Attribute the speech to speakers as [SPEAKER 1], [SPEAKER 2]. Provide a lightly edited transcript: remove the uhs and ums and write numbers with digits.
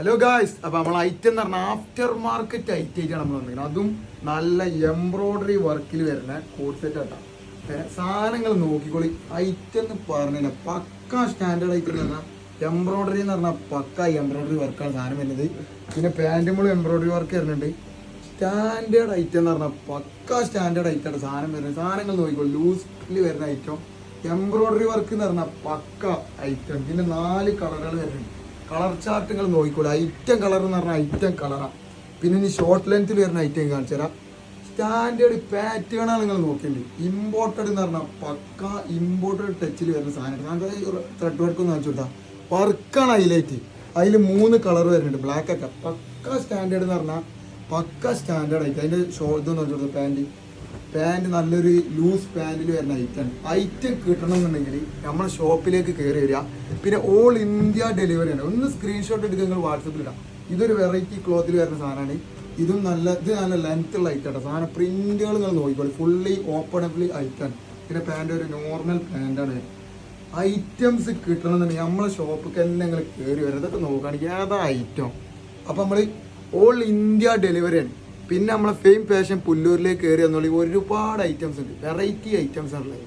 [SPEAKER 1] Hello guys, അപ്പൊ നമ്മൾ item എന്ന് പറഞ്ഞാൽ ആഫ്റ്റർ മാർക്കറ്റ് ഐറ്റം നമ്മൾ വന്നിരിക്കുന്നത്. അതും നല്ല എംബ്രോയിഡറി വർക്കിൽ വരുന്ന കോഡ് സെറ്റ് ആട്ടാ. സാധനങ്ങൾ നോക്കിക്കോളി. ഐറ്റം എന്ന് പറഞ്ഞാൽ പക്ക സ്റ്റാൻഡേർഡ് ഐറ്റം എന്ന് പറഞ്ഞാൽ എംബ്രോയിഡറി എന്ന് പറഞ്ഞാൽ പക്ക എംബ്രോയിഡറി വർക്കാണ് സാധനം വരുന്നത്. പിന്നെ പാൻറ്റുമ്പോഴും എംബ്രോയിഡറി വർക്ക് വരുന്നുണ്ട്. സ്റ്റാൻഡേർഡ് ഐറ്റം എന്ന് പറഞ്ഞാൽ പക്ക സ്റ്റാൻഡേർഡ് ഐറ്റമാണ് സാധനം വരുന്നത്. സാധനങ്ങൾ നോക്കിക്കോളി, ലൂസിൽ വരുന്ന ഐറ്റം എംബ്രോയിഡറി വർക്ക് എന്ന് പറഞ്ഞാൽ പക്ക ഐറ്റം. പിന്നെ 4 കളറുകൾ വരുന്നുണ്ട്. കളർ ചാർട്ടുകൾ നോക്കിക്കോളൂ. ഐറ്റം കളർ എന്ന് പറഞ്ഞാൽ ഐറ്റം കളറാണ്. പിന്നെ ഇനി ഷോർട്ട് ലെങ്ത്തിൽ വരുന്ന ഐറ്റം കാണിച്ചു തരാം. സ്റ്റാൻഡേർഡ് പാറ്റേണാണ് നിങ്ങൾ നോക്കേണ്ടത്. ഇമ്പോർട്ടഡ് എന്ന് പറഞ്ഞാൽ പക്ക ഇമ്പോർട്ടഡ് ടച്ചിൽ വരുന്ന സാധനം. ത്രെഡ് വർക്ക് ഒന്ന് കാണിച്ചു കൊടുത്താൽ വർക്കാണ് ഹൈലൈറ്റ്. അതിൽ 3 കളർ വരുന്നുണ്ട്. ബ്ലാക്ക് ഒക്കെ പക്ക സ്റ്റാൻഡേർഡ് എന്ന് പറഞ്ഞാൽ പക്ക സ്റ്റാൻഡേർഡ് ഐറ്റം. അതിൻ്റെ ഷോൾഡർ എന്ന് വെച്ചു കൊടുത്തത് പാൻറ് നല്ലൊരു ലൂസ് പാൻറ്റിൽ വരുന്ന ഐറ്റമാണ്. ഐറ്റം കിട്ടണമെന്നുണ്ടെങ്കിൽ നമ്മൾ ഷോപ്പിലേക്ക് കയറി വരിക. പിന്നെ ഓൾ ഇന്ത്യ ഡെലിവറി ആണ്. ഒന്ന് സ്ക്രീൻഷോട്ട് എടുക്കുക, നിങ്ങൾ വാട്സപ്പിൽ ഇടാം. ഇതൊരു വെറൈറ്റി ക്ലോത്തിൽ വരുന്ന സാധനമാണ്. ഇത് നല്ല ലെങ്ത് ഉള്ള ഐറ്റമാണ്. സാധനം പ്രിന്റുകൾ നിങ്ങൾ നോക്കിക്കോളൂ. ഫുള്ളി ഓപ്പണബിൾ ഐറ്റമാണ്. പിന്നെ പാൻറ് ഒരു നോർമൽ പാൻറ്റാണ്. ഐറ്റംസ് കിട്ടണമെന്നുണ്ടെങ്കിൽ നമ്മളെ ഷോപ്പിൽ തന്നെ നിങ്ങൾ കയറി വരും. ഇതൊക്കെ നോക്കുകയാണെങ്കിൽ ഏതാ ഐറ്റം. അപ്പം നമ്മൾ ഓൾ ഇന്ത്യ ഡെലിവറിയാണ്. പിന്നെ നമ്മളെ ഫെയിം ഫാഷൻ പുല്ലൂരിലേക്ക് കയറി വന്നോളി. ഒരുപാട് ഐറ്റംസ് ഉണ്ട്, വെറൈറ്റി ഐറ്റംസ് ആണുള്ളത്.